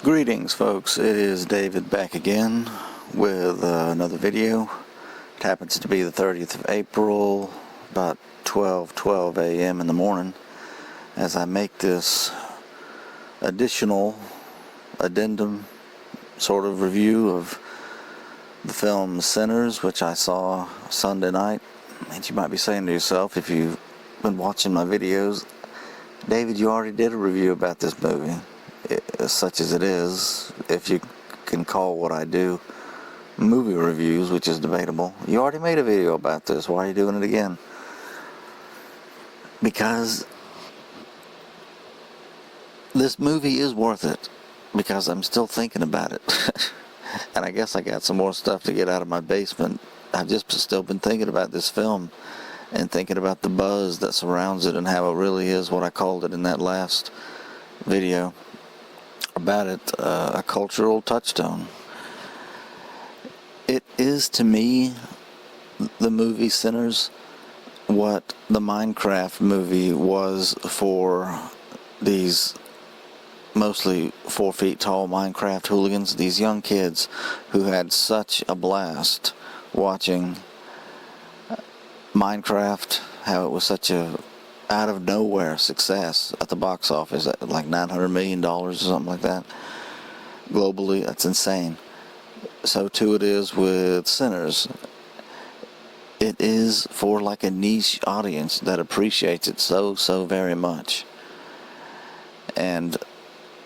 Greetings, folks. It is David back again with another video. It happens to be the 30th of April, about 12 a.m. in the morning, as I make this additional addendum sort of review of the film Sinners, which I saw Sunday night. And you might be saying to yourself, if you've been watching my videos, David, you already did a review about this movie. Such as it is, if you can call what I do movie reviews, which is debatable. You already made a video about this. Why are you doing it again? Because this movie is worth it. Because I'm still thinking about it. And I guess I got some more stuff to get out of my basement. I've just still been thinking about this film and thinking about the buzz that surrounds it and how it really is what I called it in that last video about it, a cultural touchstone. It is, to me, the movie Sinners, what the Minecraft movie was for these mostly 4 feet tall Minecraft hooligans, these young kids who had such a blast watching Minecraft, how it was such a out of nowhere success at the box office at like $900 million or something like that globally. That's insane. So too it is with Sinners. It is for like a niche audience that appreciates it so very much. And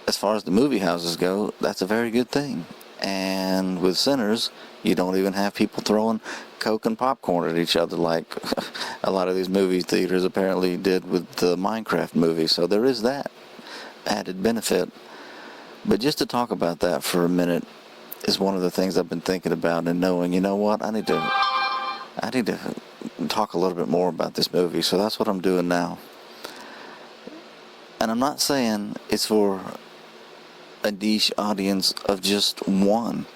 as far as the movie houses go, that's a very good thing. And with Sinners, you don't even have people throwing Coke and popcorn at each other like a lot of these movie theaters apparently did with the Minecraft movie. So there is that added benefit. But just to talk about that for a minute is one of the things I've been thinking about and knowing, you know what, I need to talk a little bit more about this movie. So that's what I'm doing now. And I'm not saying it's for a niche audience of just one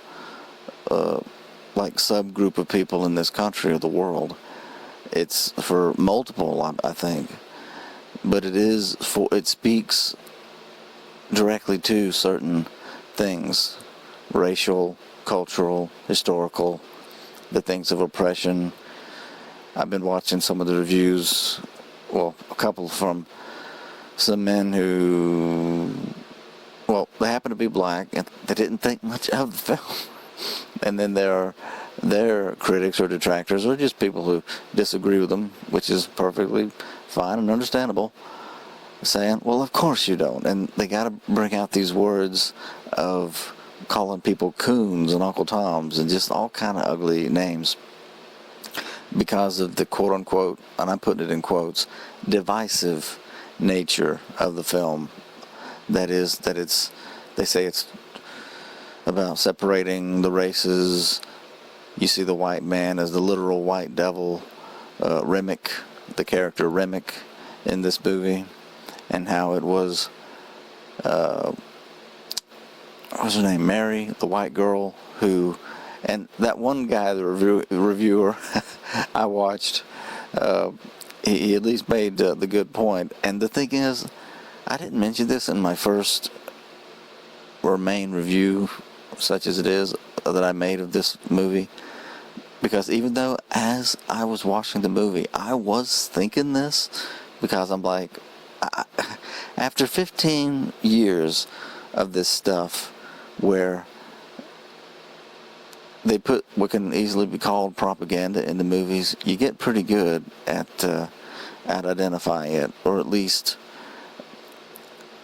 like subgroup of people in this country or the world. It's for multiple, I think, but it speaks directly to certain things: racial, cultural, historical, the things of oppression. I've been watching some of the reviews, well, a couple from some men who, well, they happen to be black and they didn't think much of the film. And then there are their critics or detractors or just people who disagree with them, which is perfectly fine and understandable, saying, well, of course you don't. And they got to bring out these words of calling people coons and Uncle Toms and just all kind of ugly names because of the quote-unquote, and I'm putting it in quotes, divisive nature of the film. That is, they say it's about separating the races. You see the white man as the literal white devil, Remick, the character Remick in this movie, and how it was, what was her name, Mary, the white girl, who, and that one guy, the reviewer I watched, he at least made the good point. And the thing is, I didn't mention this in my first or main review, such as it is, that I made of this movie, because even though as I was watching the movie I was thinking this, because I'm like, after 15 years of this stuff where they put what can easily be called propaganda in the movies, you get pretty good at identifying it, or at least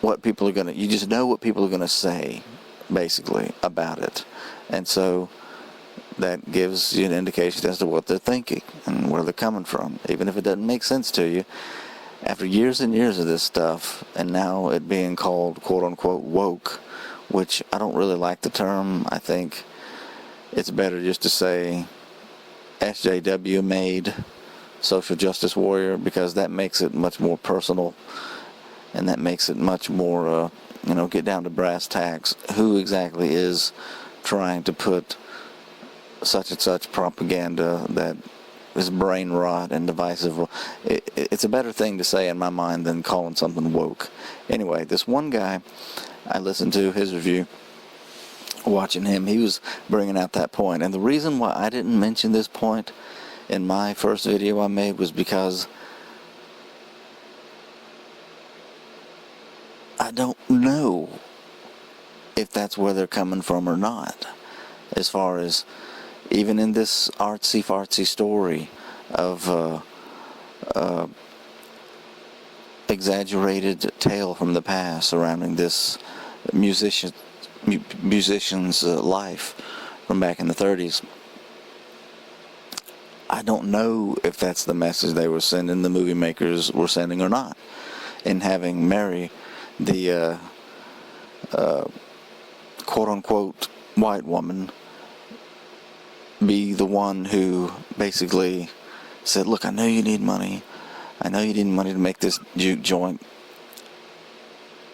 what people are gonna, you just know what people are gonna say basically about it. And so that gives you an indication as to what they're thinking and where they're coming from, even if it doesn't make sense to you. After years and years of this stuff, and now it being called quote-unquote woke, which I don't really like the term. I think it's better just to say SJW made social justice warrior, because that makes it much more personal, and that makes it much more get down to brass tacks. Who exactly is trying to put such and such propaganda that is brain rot and divisive? It's a better thing to say in my mind than calling something woke. Anyway, this one guy, I listened to his review, watching him, he was bringing out that point. And the reason why I didn't mention this point in my first video I made was because I don't know if that's where they're coming from or not. As far as even in this artsy-fartsy story of exaggerated tale from the past surrounding this musician's life from back in the 30s. I don't know if that's the message they were sending, the movie makers were sending or not, in having Mary, the quote-unquote white woman, be the one who basically said, look, I know you need money. I know you need money to make this juke joint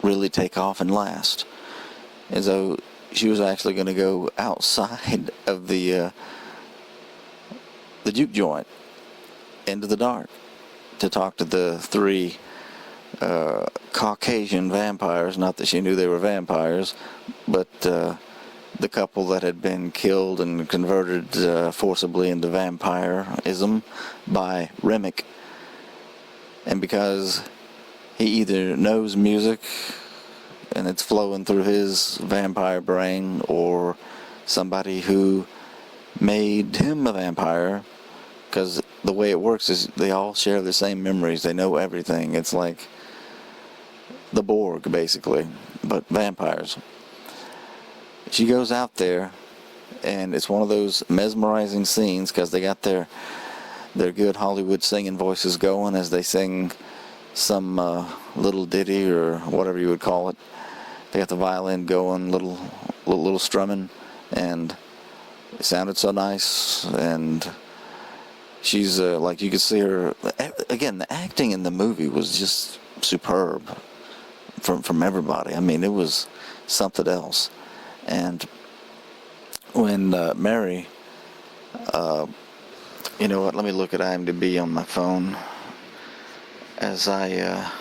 really take off and last. As though she was actually going to go outside of the juke joint into the dark to talk to the three Caucasian vampires. Not that she knew they were vampires, but the couple that had been killed and converted forcibly into vampirism by Remick. And because he either knows music and it's flowing through his vampire brain, or somebody who made him a vampire, because the way it works is they all share the same memories, they know everything. It's like the Borg, basically, but vampires. She goes out there, and it's one of those mesmerizing scenes, because they got their good Hollywood singing voices going as they sing some little ditty or whatever you would call it. They got the violin going, little strumming, and it sounded so nice. And she's like, you could see her again. The acting in the movie was just superb from everybody. I mean, it was something else. And when Mary, you know what, let me look at IMDb on my phone as I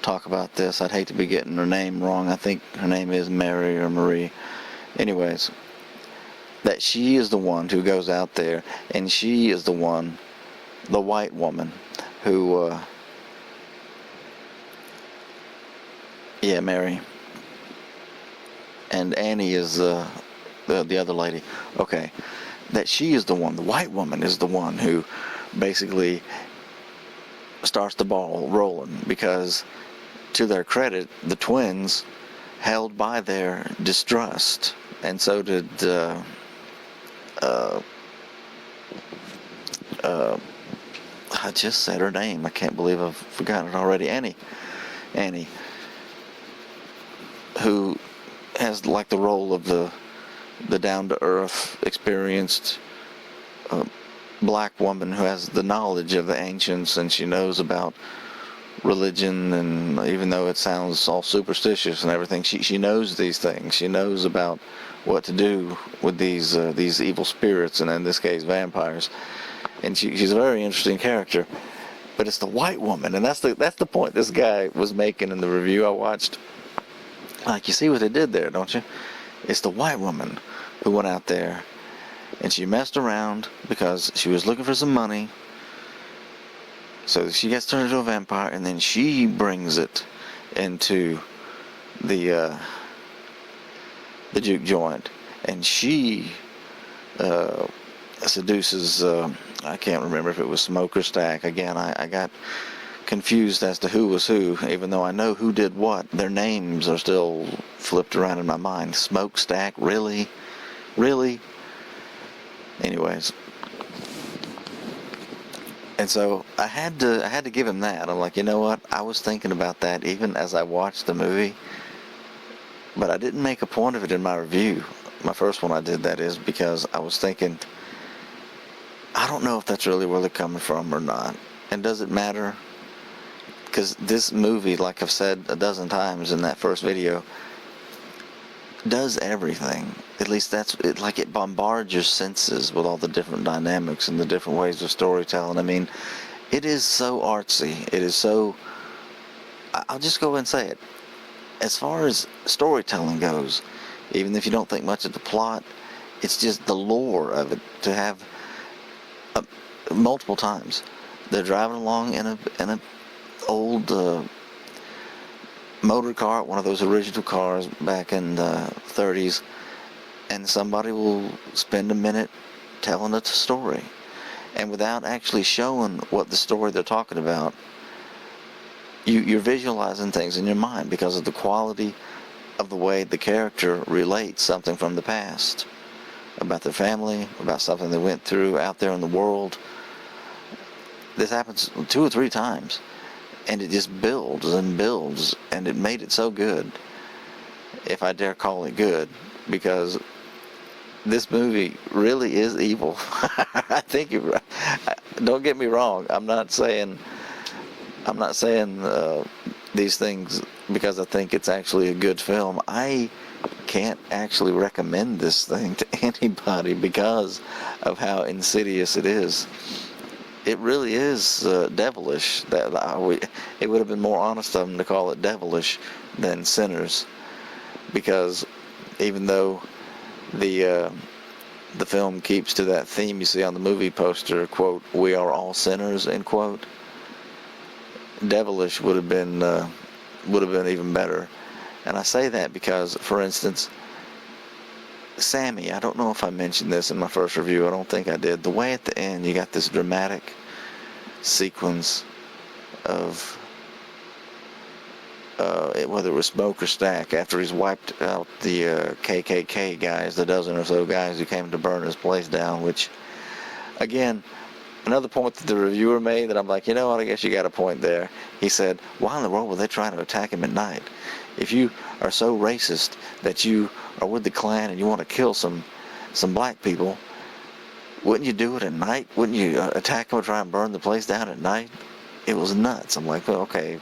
talk about this. I'd hate to be getting her name wrong. I think her name is Mary or Marie. Anyways, that she is the one who goes out there, and she is the one, the white woman, who, yeah, Mary. And Annie is the other lady. Okay. That she is the one, the white woman is the one who basically starts the ball rolling, because to their credit, the twins held by their distrust, and so did I just said her name, I can't believe I've forgotten it already. Annie, who has like the role of the down-to-earth, experienced black woman who has the knowledge of the ancients, and she knows about religion, and even though it sounds all superstitious and everything, she knows these things. She knows about what to do with these evil spirits, and in this case vampires. And she's a very interesting character. But it's the white woman, and that's the point this guy was making in the review I watched. Like, you see what they did there, don't you? It's the white woman who went out there and she messed around because she was looking for some money. So she gets turned into a vampire, and then she brings it into the juke joint, and she seduces, I can't remember if it was Smoke or Stack. Again, I got confused as to who was who, even though I know who did what. Their names are still flipped around in my mind. Smokestack, really? Anyways, and so I had to give him that. I'm like, you know what, I was thinking about that even as I watched the movie, but I didn't make a point of it in my review. My first one I did, that is, because I was thinking, I don't know if that's really where they're coming from or not, and does it matter? Because this movie, like I've said a dozen times in that first video, does everything. At least that's it. Like, it bombards your senses with all the different dynamics and the different ways of storytelling. I mean, it is so artsy. It is so, I'll just go and say it. As far as storytelling goes, even if you don't think much of the plot. It's just the lore of it to have multiple times. They're driving along in a old motor car, one of those original cars back in the 30s, and somebody will spend a minute telling a story, and without actually showing what the story they're talking about, you're visualizing things in your mind because of the quality of the way the character relates something from the past, about their family, about something they went through out there in the world. This happens 2 or 3 times, and it just builds and builds, and it made it so good, if I dare call it good, because this movie really is evil. I think don't get me wrong. I'm not saying these things because I think it's actually a good film. I can't actually recommend this thing to anybody because of how insidious it is. It really is devilish. It would have been more honest of them to call it devilish than Sinners, because even though the film keeps to that theme you see on the movie poster, quote, "We are all sinners," end quote, devilish would have been even better. And I say that because, for instance, Sammy, I don't know if I mentioned this in my first review, I don't think I did. The way at the end you got this dramatic sequence of whether it was Smoke or Stack, after he's wiped out the KKK guys, the dozen or so guys who came to burn his place down, which, again, another point that the reviewer made that I'm like, you know what, I guess you got a point there. He said, why in the world were they trying to attack him at night? If you are so racist that you are with the Klan and you want to kill some black people, wouldn't you do it at night? Wouldn't you attack them or try and burn the place down at night? It was nuts. I'm like, well, okay,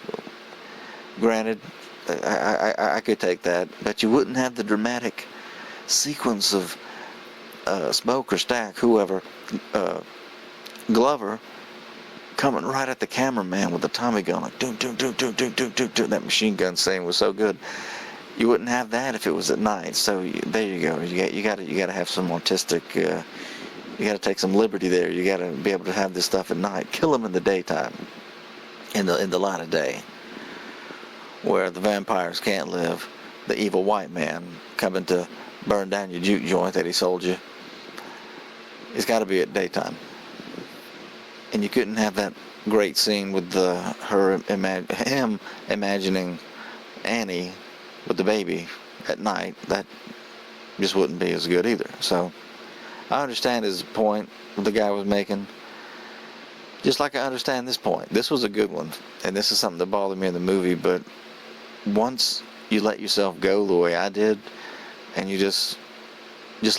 granted, I could take that, but you wouldn't have the dramatic sequence of Smoke or Stack, whoever, Glover, coming right at the cameraman with the Tommy gun, like doom, doom, doom, doom, doom, doom, doom, doom. That machine gun scene was so good. You wouldn't have that if it was at night. So there you go. You got to have some artistic. You got to take some liberty there. You got to be able to have this stuff at night. Kill them in the daytime, in the light of day, where the vampires can't live. The evil white man coming to burn down your juke joint that he sold you. It's got to be at daytime. And you couldn't have that great scene with him imagining Annie with the baby at night. That just wouldn't be as good either. So I understand his point the guy was making, just like I understand this point. This was a good one, and this is something that bothered me in the movie, but once you let yourself go the way I did, and you just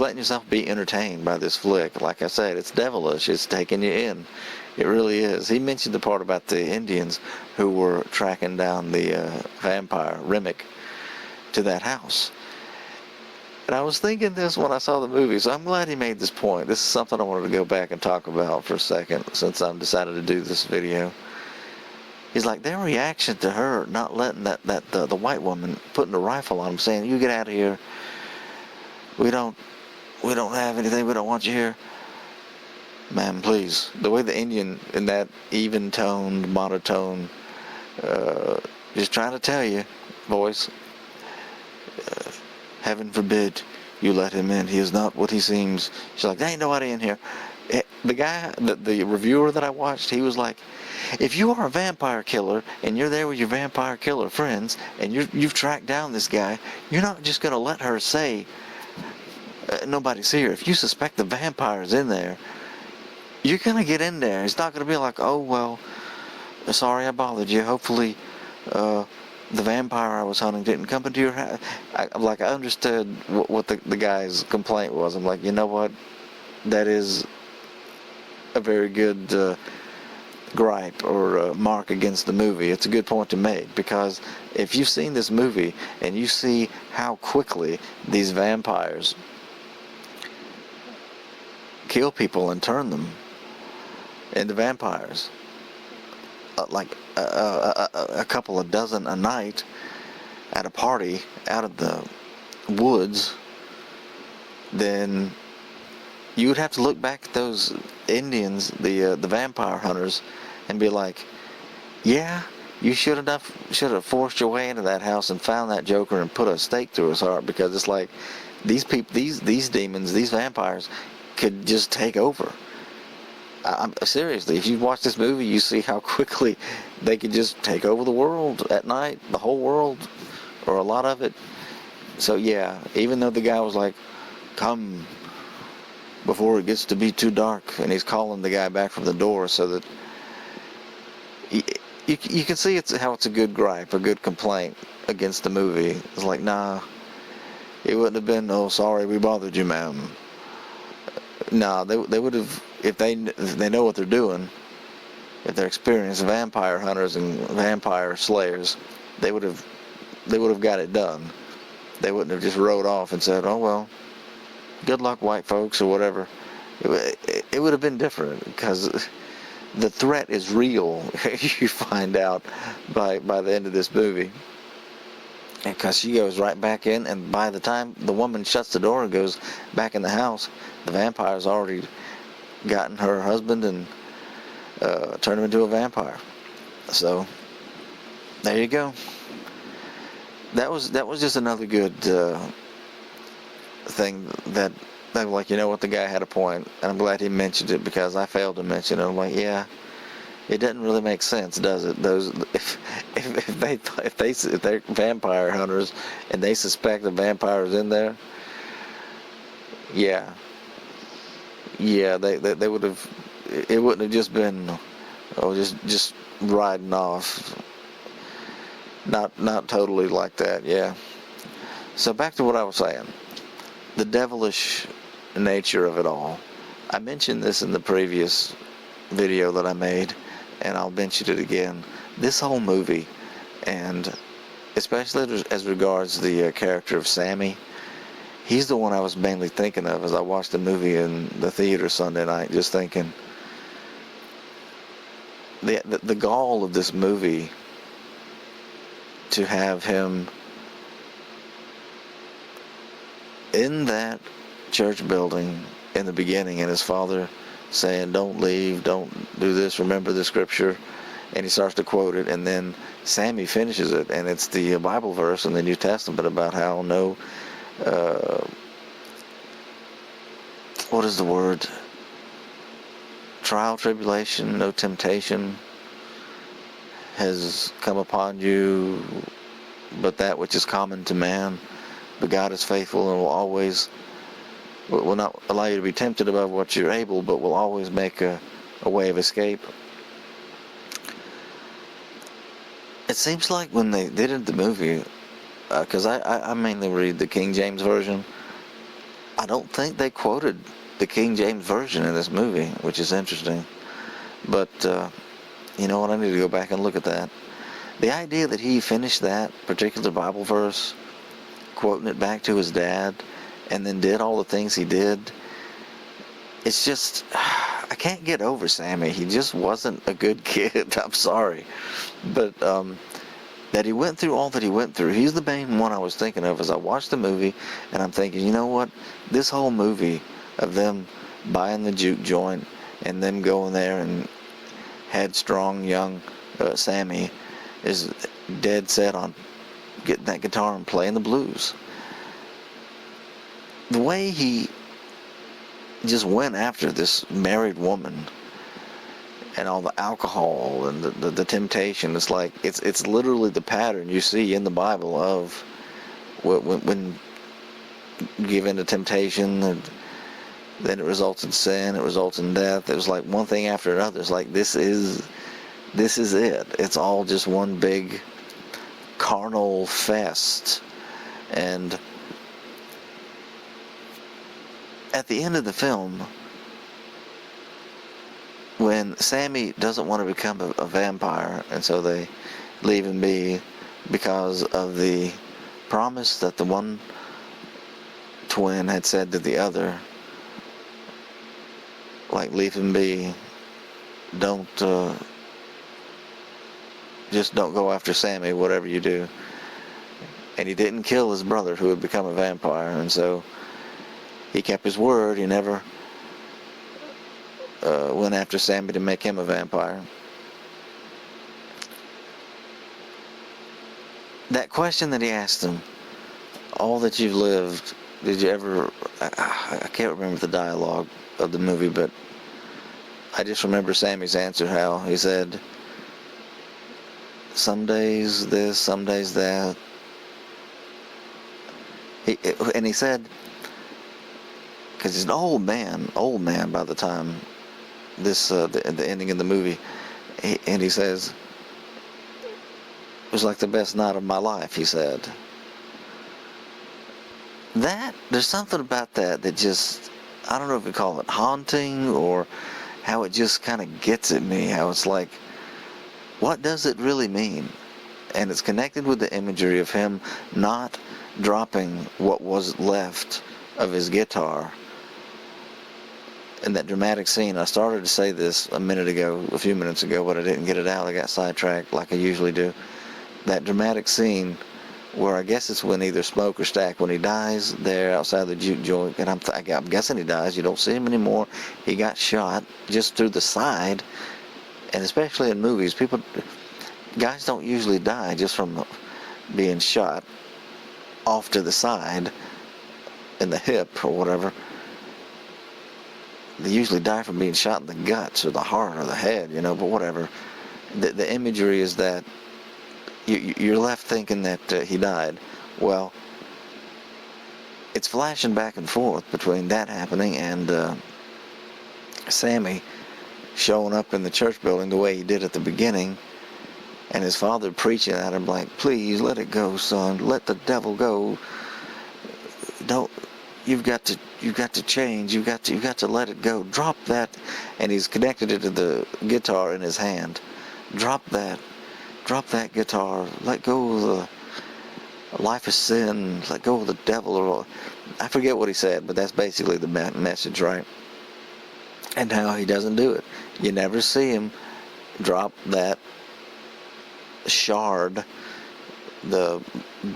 letting yourself be entertained by this flick, like I said, it's devilish. It's taking you in. It really is. He mentioned the part about the Indians who were tracking down the vampire, Remick, to that house. And I was thinking this when I saw the movie, so I'm glad he made this point. This is something I wanted to go back and talk about for a second, since I've decided to do this video. He's like, their reaction to her not letting the white woman putting a rifle on him, saying, "You get out of here. We don't have anything. We don't want you here." Man, please. The way the Indian, in that even-toned, monotone, just trying to tell you, voice, heaven forbid you let him in. He is not what he seems. She's like, there ain't nobody in here. The guy, the reviewer that I watched, he was like, if you are a vampire killer and you're there with your vampire killer friends and you've tracked down this guy, you're not just going to let her say, nobody's here. If you suspect the vampire's in there, you're going to get in there. It's not going to be like, oh, well, sorry I bothered you. Hopefully the vampire I was hunting didn't come into your house. I understood what the guy's complaint was. I'm like, you know what? That is a very good gripe or mark against the movie. It's a good point to make, because if you've seen this movie and you see how quickly these vampires kill people and turn them into vampires, like a couple of dozen a night at a party out of the woods, then you would have to look back at those Indians, the vampire hunters, and be like, yeah, you should have forced your way into that house and found that Joker and put a stake through his heart, because it's like these people, these demons, these vampires could just take over. Seriously, if you watch this movie, you see how quickly they could just take over the world at night, the whole world, or a lot of it. So yeah, even though the guy was like, come before it gets to be too dark, and he's calling the guy back from the door, so that you can see how it's a good gripe, a good complaint against the movie. It's like, nah, it wouldn't have been, oh, sorry we bothered you, ma'am. Nah, they would have, if they know what they're doing, if they're experienced vampire hunters and vampire slayers, they would have got it done. They wouldn't have just rode off and said, oh well, good luck, white folks, or whatever. It would have been different, because the threat is real. You find out by the end of this movie, because she goes right back in, and by the time the woman shuts the door and goes back in the house, the vampire's already gotten her husband and turned him into a vampire. So there you go. That was just another good thing that I'm like, you know what, the guy had a point, and I'm glad he mentioned it, because I failed to mention it. I'm like, yeah, it doesn't really make sense, does it? Those if they're vampire hunters and they suspect a vampire is in there, yeah, they would have. It wouldn't have just been, oh, just riding off. Not totally like that, yeah. So back to what I was saying, the devilish nature of it all. I mentioned this in the previous video that I made, and I'll mention it again. This whole movie, and especially as regards the character of Sammy, he's the one I was mainly thinking of as I watched the movie in the theater Sunday night, just thinking, the gall of this movie to have him in that church building in the beginning, and his father saying, don't leave, don't do this, remember the scripture, and he starts to quote it, and then Sammy finishes it, and it's the Bible verse in the New Testament about how no what is the word, trial, tribulation, no temptation has come upon you but that which is common to man, but God is faithful and will not allow you to be tempted above what you're able, but will always make a way of escape. It seems like when they did it in the movie, because I mainly read the King James Version, I don't think they quoted the King James Version in this movie, which is interesting. But you know what, I need to go back and look at that. The idea that he finished that particular Bible verse, quoting it back to his dad, and then did all the things he did, it's just, I can't get over Sammy. He just wasn't a good kid. I'm sorry. But that he went through all that he went through, he's the main one I was thinking of as I watched the movie, and I'm thinking, you know what, this whole movie of them buying the juke joint and them going there, and headstrong young Sammy is dead set on getting that guitar and playing the blues. The way he just went after this married woman and all the alcohol and the temptation, it's like it's literally the pattern you see in the Bible of when given to temptation, and then it results in sin, it results in death. It was like one thing after another. It's like this is it. It's all just one big carnal fest. And at the end of the film, when Sammy doesn't want to become a vampire, and so they leave him be because of the promise that the one twin had said to the other, like, leave him be, don't just don't go after Sammy, whatever you do. and he didn't kill his brother who had become a vampire, and so he kept his word. He never went after Sammy to make him a vampire. That question that he asked him, all that you've lived, did you ever, I can't remember the dialogue of the movie, but I just remember Sammy's answer, how he said, some days this, some days that. And he said, because he's an old man by the time this, the ending of the movie, and he says, it was like the best night of my life, he said. There's something about that just, I don't know if we call it haunting or how it just kind of gets at me, how it's like, what does it really mean? And it's connected with the imagery of him not dropping what was left of his guitar. In that dramatic scene, I started to say this a few minutes ago, but I didn't get it out. I got sidetracked like I usually do. That dramatic scene where I guess it's when either Smoke or Stack, when he dies there outside the juke joint, and I'm guessing he dies. You don't see him anymore. He got shot just through the side, and especially in movies, guys don't usually die just from being shot off to the side in the hip or whatever. They usually die from being shot in the guts or the heart or the head, but whatever. The imagery is that you're left thinking that he died. Well, it's flashing back and forth between that happening and Sammy showing up in the church building the way he did at the beginning, and his father preaching at him like, please let it go, son, let the devil go. Don't, you've got to change, you've got to let it go, drop that. And he's connected it to the guitar in his hand. Drop that guitar, let go of the life of sin, let go of the devil, or I forget what he said, but that's basically the message, right? And how he doesn't do it. You never see him drop that shard, the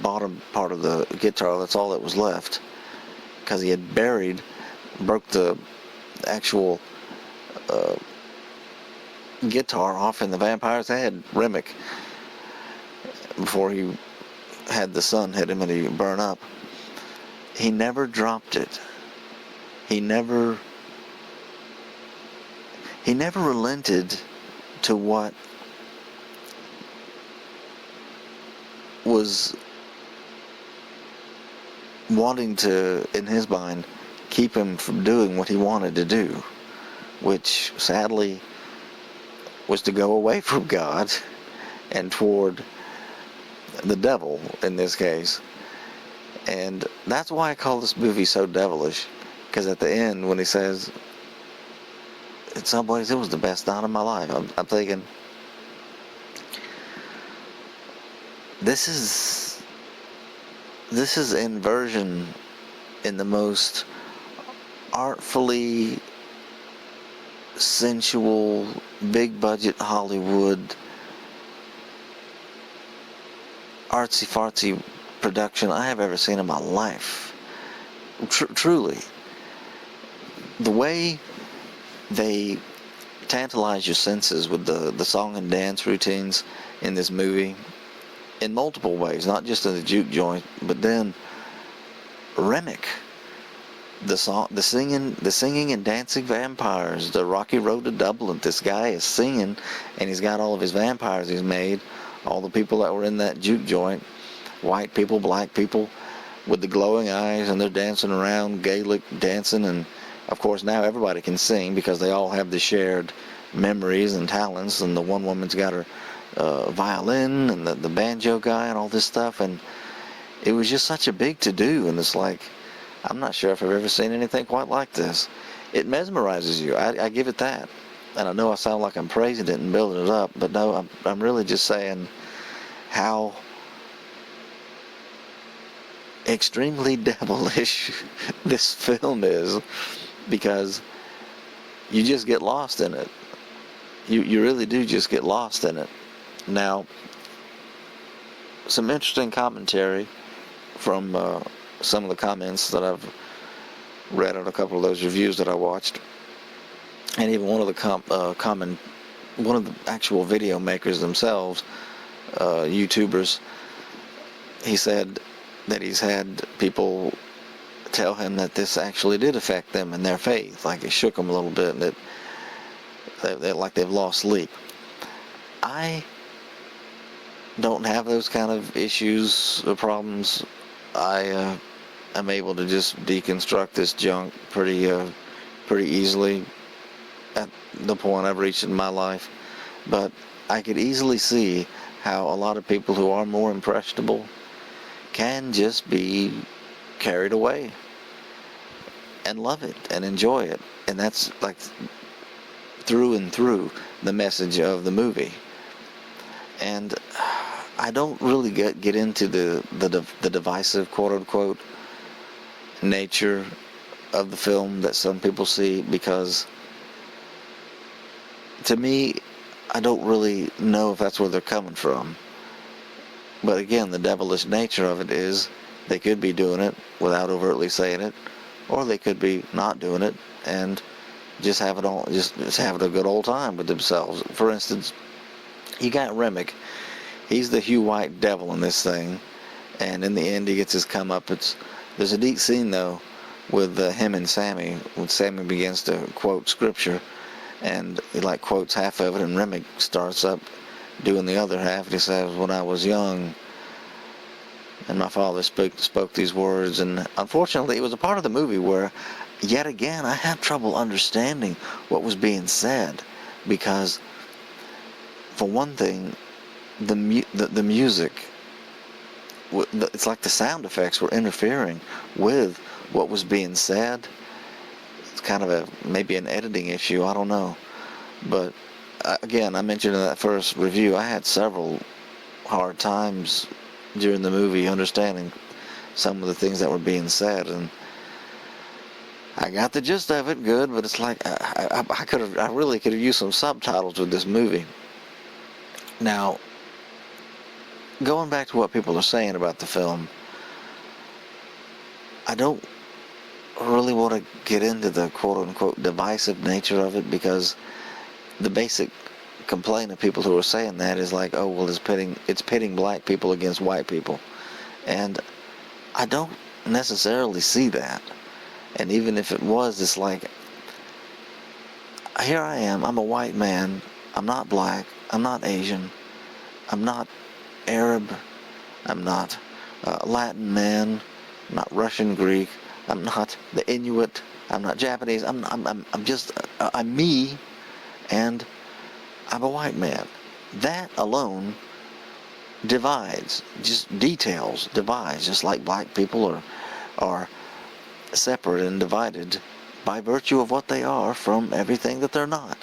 bottom part of the guitar. That's all that was left, because he had broke the actual guitar off in the vampire's head, Remick, before he had the sun hit him and he burned up. He never dropped it. He never relented to what was wanting to, in his mind, keep him from doing what he wanted to do, which sadly was to go away from God and toward the devil in this case. And that's why I call this movie so devilish, because at the end when he says, in some ways it was the best night of my life, I'm thinking, this is inversion in the most artfully sensual, big budget Hollywood, artsy fartsy production I have ever seen in my life. Truly. The way they tantalize your senses with the song and dance routines in this movie in multiple ways, not just in the juke joint, but then Remick, the singing and dancing vampires, the Rocky Road to Dublin. This guy is singing, and he's got all of his vampires he's made, all the people that were in that juke joint, white people, black people, with the glowing eyes, and they're dancing around, Gaelic dancing, and of course now everybody can sing because they all have the shared memories and talents, and the one woman's got her violin, and the banjo guy, and all this stuff, and it was just such a big to-do, and it's like, I'm not sure if I've ever seen anything quite like this. It mesmerizes you. I give it that. And I know I sound like I'm praising it and building it up, but no, I'm really just saying how extremely devilish this film is, because you just get lost in it. You really do just get lost in it. Now, some interesting commentary from some of the comments that I've read on a couple of those reviews that I watched, and even one of the one of the actual video makers themselves, YouTubers, he said that he's had people tell him that this actually did affect them in their faith, like it shook them a little bit, and that like they've lost sleep. I don't have those kind of issues or problems. I am able to just deconstruct this junk pretty easily at the point I've reached in my life. But I could easily see how a lot of people who are more impressionable can just be carried away and love it and enjoy it. And that's like through and through the message of the movie. And I don't really get into the divisive, quote-unquote, nature of the film that some people see, because to me, I don't really know if that's where they're coming from. But again, the devilish nature of it is they could be doing it without overtly saying it, or they could be not doing it and just having a good old time with themselves. For instance, you got Remick. He's the Hugh White devil in this thing, and in the end he gets his comeuppance. There's a neat scene though with him and Sammy, when Sammy begins to quote scripture, and he like quotes half of it, and Remick starts up doing the other half, and he says, "When I was young, and my father spoke these words." And unfortunately, it was a part of the movie where, yet again, I had trouble understanding what was being said, because, for one thing, the music, it's like the sound effects were interfering with what was being said. It's kind of maybe an editing issue, I don't know. But again, I mentioned in that first review, I had several hard times during the movie understanding some of the things that were being said, and I got the gist of it good, but it's like I really could have used some subtitles with this movie. Now, going back to what people are saying about the film, I don't really want to get into the quote-unquote divisive nature of it, because the basic complaint of people who are saying that is like, oh, well, it's pitting black people against white people. And I don't necessarily see that. And even if it was, it's like, here I am, I'm a white man, I'm not black, I'm not Asian, I'm not Arab, I'm not Latin man, I'm not Russian, Greek, I'm not the Inuit, I'm not Japanese, I'm just, I'm me, and I'm a white man. That alone divides, just divides, just like black people are separate and divided by virtue of what they are from everything that they're not.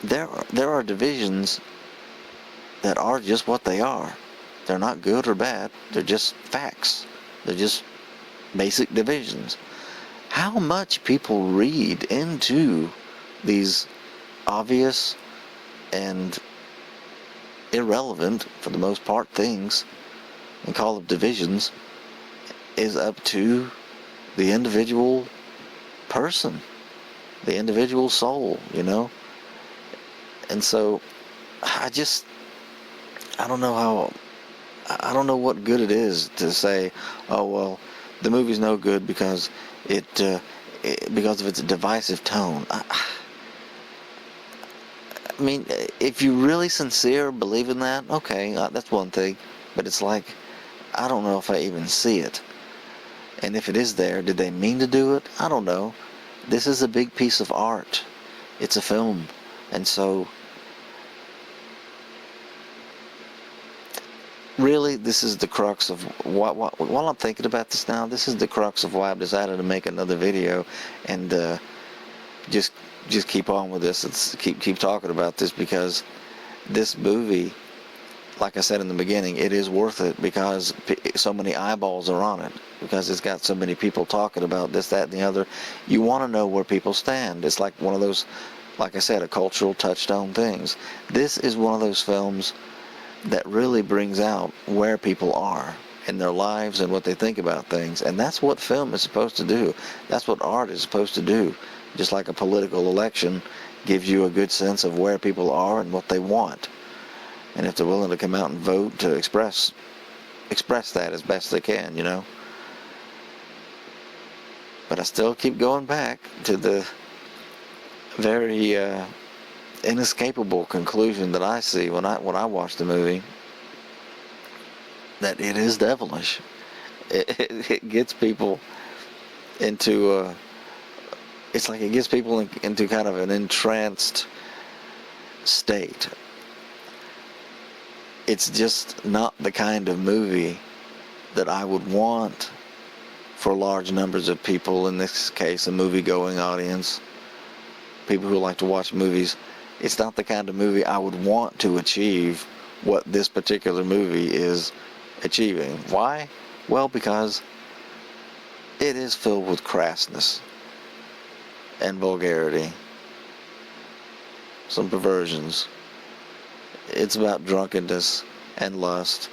There are divisions that are just what they are. They're not good or bad, they're just facts. They're just basic divisions. How much people read into these obvious and irrelevant, for the most part, things and call them divisions is up to the individual person, the individual soul, you know? And so I don't know what good it is to say, oh, well, the movie's no good because because of its divisive tone. I mean, if you're really sincere, believe in that, okay, that's one thing. But it's like, I don't know if I even see it. And if it is there, did they mean to do it? I don't know. This is a big piece of art. It's a film. And so, really, this is the crux of while I'm thinking about this now, this is the crux of why I've decided to make another video and just keep on with this. Let's keep talking about this, because this movie, like I said in the beginning, it is worth it because so many eyeballs are on it, because it's got so many people talking about this, that, and the other. You want to know where people stand. It's like one of those, like I said, a cultural touchstone things. This is one of those films that really brings out where people are in their lives and what they think about things. And that's what film is supposed to do. That's what art is supposed to do. Just like a political election gives you a good sense of where people are and what they want. And if they're willing to come out and vote to express that as best they can, you know. But I still keep going back to the very inescapable conclusion that I see when I watch the movie, that it is devilish. It gets people into it's like it gets people into kind of an entranced state. It's just not the kind of movie that I would want for large numbers of people, in this case a movie-going audience, people who like to watch movies. It's not the kind of movie I would want to achieve what this particular movie is achieving. Why? Well, because it is filled with crassness and vulgarity, some perversions. It's about drunkenness and lust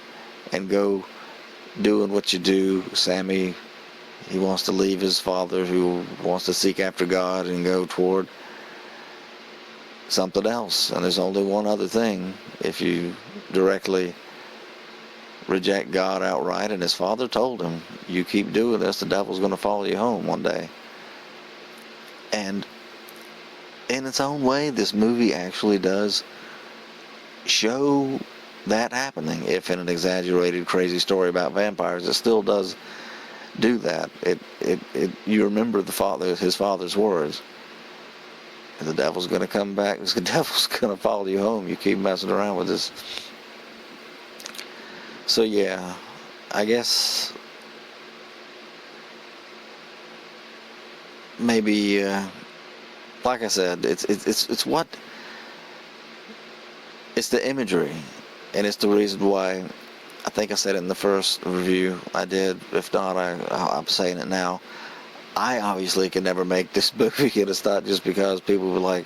and go doing what you do. Sammy, he wants to leave his father, who wants to seek after God, and go toward something else. And there's only one other thing. If you directly reject God outright, and his father told him, you keep doing this, the devil's going to follow you home one day. And in its own way, this movie actually does show that happening. If in an exaggerated, crazy story about vampires, it still does do that. You remember his father's words. The devil's going to come back. The devil's going to follow you home. You keep messing around with this. So yeah, I guess maybe, like I said, it's the imagery, and it's the reason why. I think I said it in the first review I did. If not, I'm saying it now. I obviously can never make this movie, and it's not just because people were like,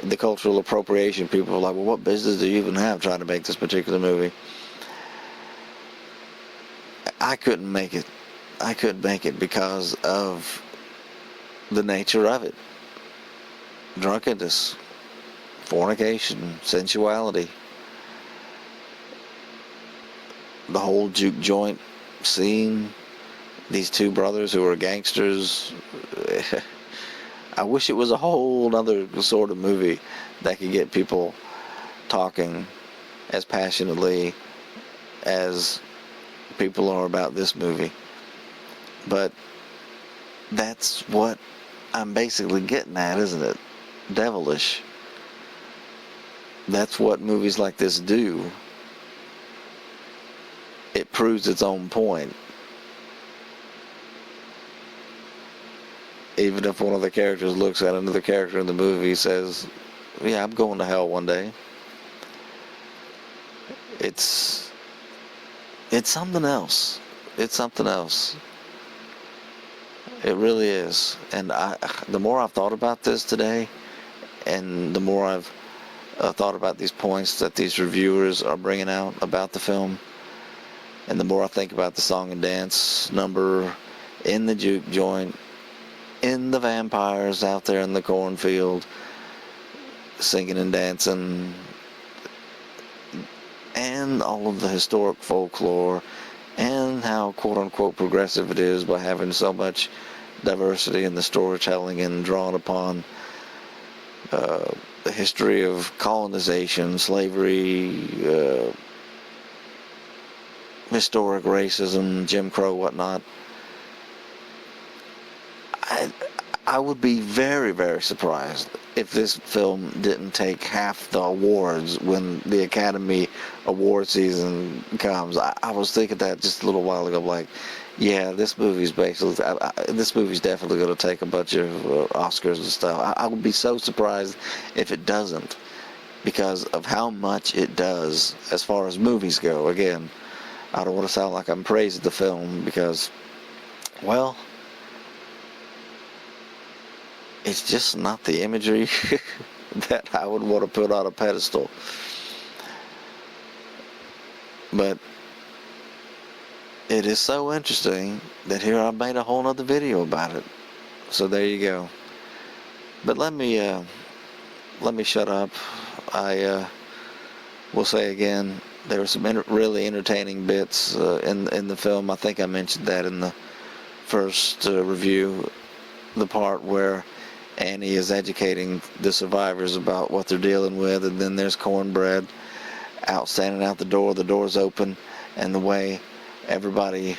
the cultural appropriation, people were like, well, what business do you even have trying to make this particular movie? I couldn't make it. I couldn't make it because of the nature of it. Drunkenness, fornication, sensuality, the whole juke joint scene, these two brothers who are gangsters. I wish it was a whole other sort of movie that could get people talking as passionately as people are about this movie. But that's what I'm basically getting at, isn't it? Devilish. That's what movies like this do. It proves its own point. Even if one of the characters looks at another character in the movie and says, yeah, I'm going to hell one day. It's something else. It's something else. It really is. And the more I've thought about this today, and the more I've thought about these points that these reviewers are bringing out about the film, and the more I think about the song and dance number in the juke joint, in the vampires out there in the cornfield, singing and dancing, and all of the historic folklore, and how quote-unquote progressive it is by having so much diversity in the storytelling and drawing upon the history of colonization, slavery, historic racism, Jim Crow, whatnot. I would be very, very surprised if this film didn't take half the awards when the Academy Award season comes. I was thinking that just a little while ago, like, yeah, this movie's basically, this movie's definitely going to take a bunch of Oscars and stuff. I would be so surprised if it doesn't, because of how much it does as far as movies go. Again, I don't want to sound like I'm praising the film, because, well, it's just not the imagery that I would want to put on a pedestal. But it is so interesting that here I've made a whole nother video about it. So there you go. But let me shut up. I will say again, there were some really entertaining bits in the film. I think I mentioned that in the first review, the part where Annie is educating the survivors about what they're dealing with, and then there's Cornbread standing out the door's open, and the way everybody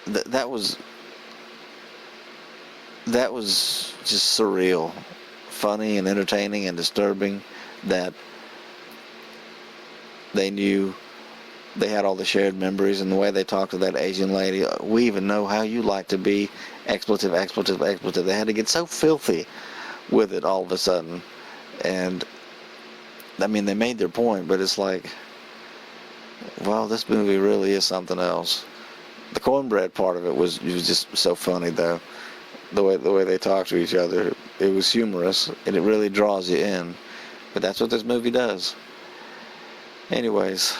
that was just surreal, funny and entertaining and disturbing, that they knew they had all the shared memories, and the way they talked to that Asian lady, we even know how you like to be, expletive. They had to get so filthy with it all of a sudden. And I mean, they made their point, but it's like, well, this movie really is something else. The cornbread part of it was just so funny, though. The way they talk to each other, it was humorous, and it really draws you in. But that's what this movie does. Anyways,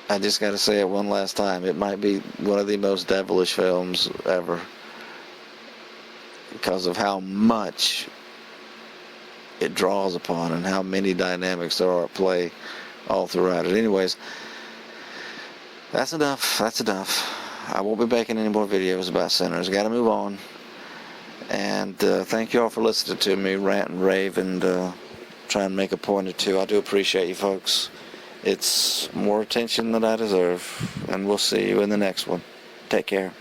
I just got to say it one last time. It might be one of the most devilish films ever, because of how much it draws upon and how many dynamics there are at play all throughout it. Anyways, that's enough. I won't be making any more videos about Sinners. Got to move on. And thank you all for listening to me rant and rave and try and make a point or two. I do appreciate you folks. It's more attention than I deserve. And we'll see you in the next one. Take care.